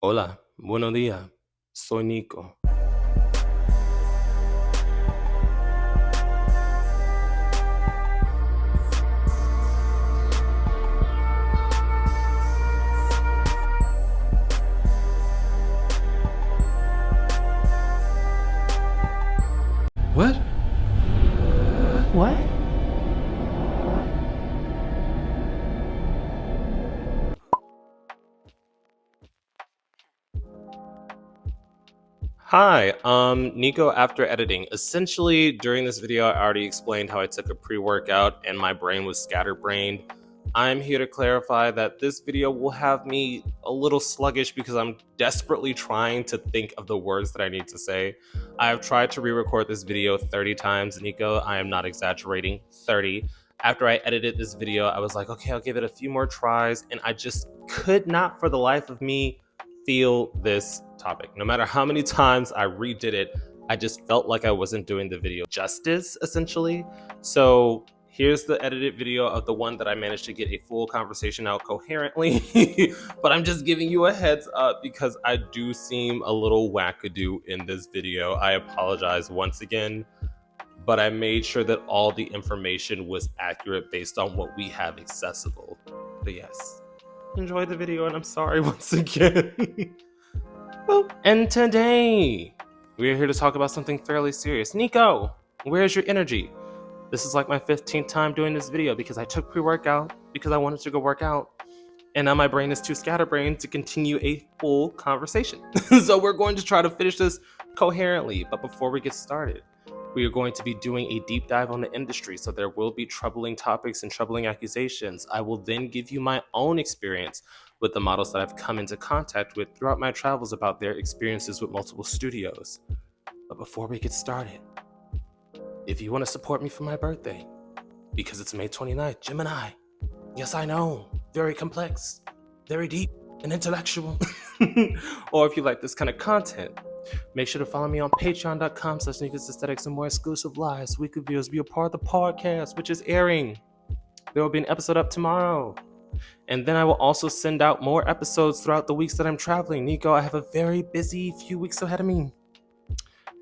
Hola, buenos días. Soy Nico. What? What? Hi, Nico after editing. Essentially, during this video, I already explained how I took a pre-workout and my brain was scatterbrained. I'm here to clarify that this video will have me a little sluggish because I'm desperately trying to think of the words that I need to say. I have tried to re-record this video 30 times, Nico. I am not exaggerating, 30. After I edited this video, I was like, okay, I'll give it a few more tries, and I just could not for the life of me feel this topic. No matter how many times I redid it, I just felt like I wasn't doing the video justice, essentially. So here's the edited video of the one that I managed to get a full conversation out coherently. But I'm just giving you a heads up because I do seem a little wackadoo in this video. I apologize once again, but I made sure that all the information was accurate based on what we have accessible. But yes, enjoy the video, and I'm sorry once again. Well, and today we're here to talk about something fairly serious. Nico, where's your energy? This is like my 15th time doing this video because I took pre-workout because I wanted to go work out, and now my brain is too scatterbrained to continue a full conversation. So we're going to try to finish this coherently, but before we get started, we are going to be doing a deep dive on the industry, so there will be troubling topics and troubling accusations. I will then give you my own experience with the models that I've come into contact with throughout my travels about their experiences with multiple studios. But before we get started, if you want to support me for my birthday, because it's May 29th, Gemini. Yes, I know, very complex, very deep and intellectual. Or if you like this kind of content, make sure to follow me on patreon.com/Nicosaesthetics and more exclusive lives, weekly videos, be a part of the podcast, which is airing. There will be an episode up tomorrow. And then I will also send out more episodes throughout the weeks that I'm traveling. Nico, I have a very busy few weeks ahead of me.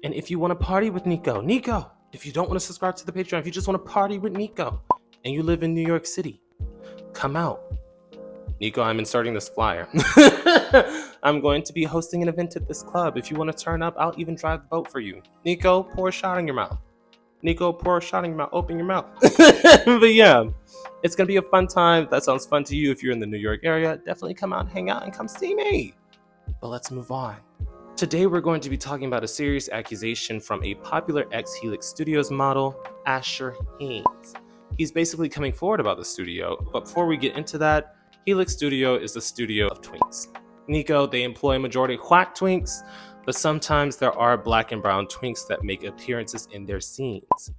And if you want to party with Nico, if you don't want to subscribe to the Patreon, if you just want to party with Nico and you live in New York City, come out. Nico, I'm inserting this flyer. I'm going to be hosting an event at this club. If you want to turn up, I'll even drive the boat for you. Nico, pour a shot in your mouth. Nico, pour a shot in your mouth. Open your mouth. But yeah, it's going to be a fun time. If that sounds fun to you, if you're in the New York area, definitely come out and hang out and come see me. But let's move on. Today, we're going to be talking about a serious accusation from a popular ex-Helix Studios model, Asher Haynes. He's basically coming forward about the studio. But before we get into that, Helix Studio is the studio of twinks. Nico, they employ a majority white twinks, but sometimes there are black and brown twinks that make appearances in their scenes.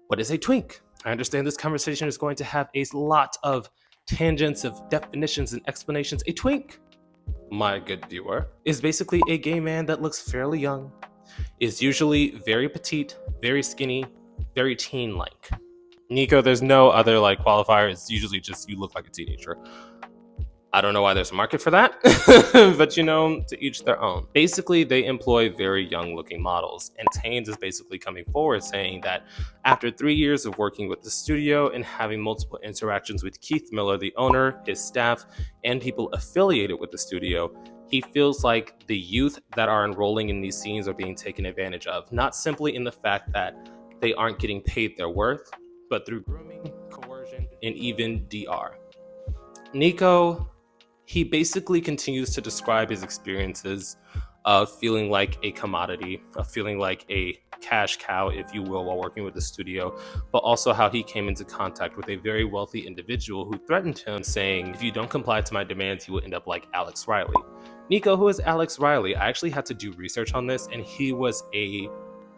What is a twink? I understand this conversation is going to have a lot of tangents of definitions and explanations. A twink, my good viewer, is basically a gay man that looks fairly young, is usually very petite, very skinny, very teen-like. Nico, there's no other qualifier. It's usually just you look like a teenager. I don't know why there's a market for that, but to each their own. Basically, they employ very young looking models, and Haynes is basically coming forward saying that after 3 years of working with the studio and having multiple interactions with Keith Miller, the owner, his staff, and people affiliated with the studio, he feels like the youth that are enrolling in these scenes are being taken advantage of, not simply in the fact that they aren't getting paid their worth, but through grooming, coercion, and even DR. Nico, he basically continues to describe his experiences of feeling like a commodity, of feeling like a cash cow, if you will, while working with the studio, but also how he came into contact with a very wealthy individual who threatened him, saying, if you don't comply to my demands, you will end up like Alex Riley. Nico, who is Alex Riley? I actually had to do research on this, and he was a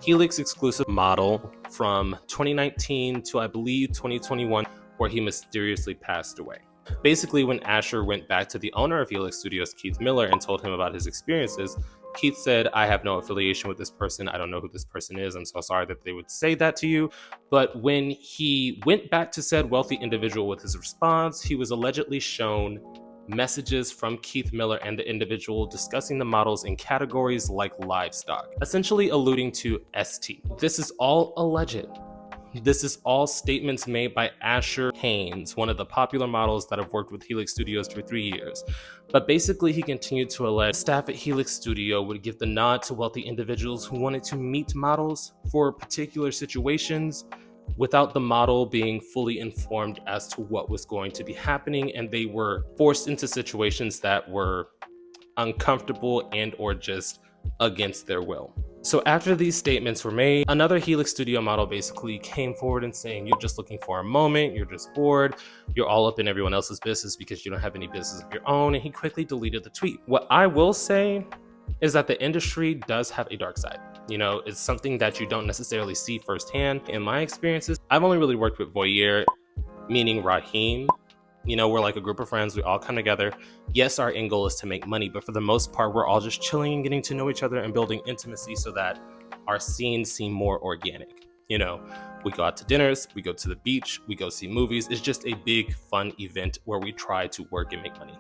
Helix exclusive model from 2019 to I believe 2021, where he mysteriously passed away. Basically, when Asher went back to the owner of Helix Studios, Keith Miller, and told him about his experiences, Keith said, I have no affiliation with this person. I don't know who this person is. I'm so sorry that they would say that to you. But when he went back to said wealthy individual with his response, he was allegedly shown messages from Keith Miller and the individual discussing the models in categories like livestock, essentially alluding to ST. This is all alleged. This is all statements made by Asher Haynes, one of the popular models that have worked with Helix Studios for 3 years. But basically, he continued to allege staff at Helix Studio would give the nod to wealthy individuals who wanted to meet models for particular situations without the model being fully informed as to what was going to be happening, and they were forced into situations that were uncomfortable and or just against their will. So after these statements were made, another Helix Studio model basically came forward and saying, you're just looking for a moment, you're just bored, you're all up in everyone else's business because you don't have any business of your own, and he quickly deleted the tweet. What I will say is that the industry does have a dark side. You know, it's something that you don't necessarily see firsthand. In my experiences, I've only really worked with Voyeur, meaning Raheem. You know, we're like a group of friends, we all come together. Yes, our end goal is to make money, but for the most part, we're all just chilling and getting to know each other and building intimacy so that our scenes seem more organic. You know, we go out to dinners, we go to the beach, we go see movies. It's just a big, fun event where we try to work and make money.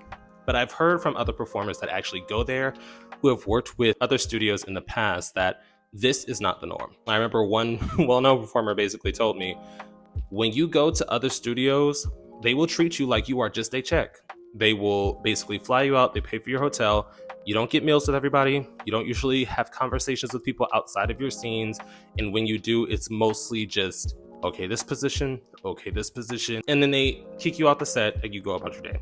But I've heard from other performers that actually go there who have worked with other studios in the past that this is not the norm. I remember one well-known performer basically told me, when you go to other studios, they will treat you like you are just a check. They will basically fly you out, they pay for your hotel, you don't get meals with everybody, you don't usually have conversations with people outside of your scenes, and when you do, it's mostly just, okay, this position, and then they kick you off the set and you go about your day.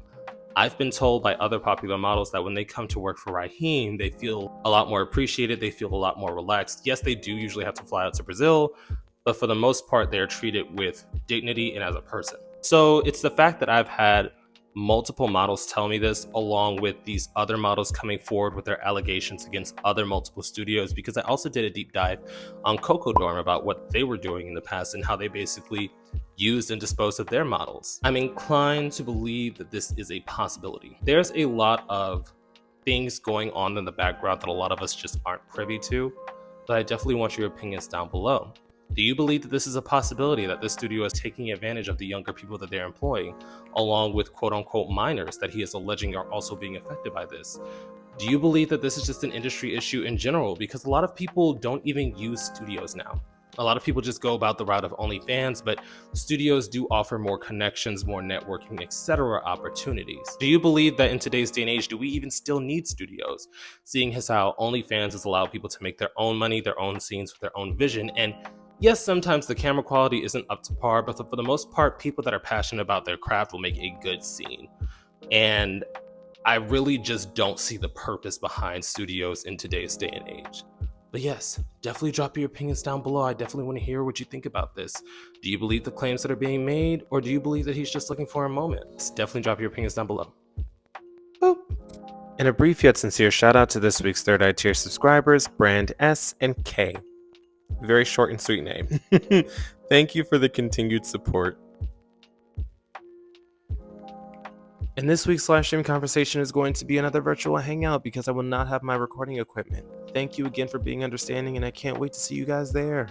I've been told by other popular models that when they come to work for Raheem, they feel a lot more appreciated, they feel a lot more relaxed. Yes, they do usually have to fly out to Brazil, but for the most part, they're treated with dignity and as a person. So it's the fact that I've had multiple models tell me this, along with these other models coming forward with their allegations against other multiple studios, because I also did a deep dive on Coco Dorm about what they were doing in the past and how they basically used and disposed of their models. I'm inclined to believe that this is a possibility. There's a lot of things going on in the background that a lot of us just aren't privy to, but I definitely want your opinions down below. Do you believe that this is a possibility, that this studio is taking advantage of the younger people that they're employing, along with quote-unquote minors that he is alleging are also being affected by this? Do you believe that this is just an industry issue in general? Because a lot of people don't even use studios now. A lot of people just go about the route of OnlyFans, but studios do offer more connections, more networking, etc. opportunities. Do you believe that in today's day and age, do we even still need studios? Seeing as how OnlyFans has allowed people to make their own money, their own scenes with their own vision, and yes, sometimes the camera quality isn't up to par, but for the most part, people that are passionate about their craft will make a good scene. And I really just don't see the purpose behind studios in today's day and age. But yes, definitely drop your opinions down below. I definitely want to hear what you think about this. Do you believe the claims that are being made, or do you believe that he's just looking for a moment? Definitely drop your opinions down below. Boop. And a brief yet sincere shout out to this week's Third Eye Tier subscribers, Brand S and K. Very short and sweet name. Thank you for the continued support. And this week's live stream conversation is going to be another virtual hangout because I will not have my recording equipment. Thank you again for being understanding, and I can't wait to see you guys there.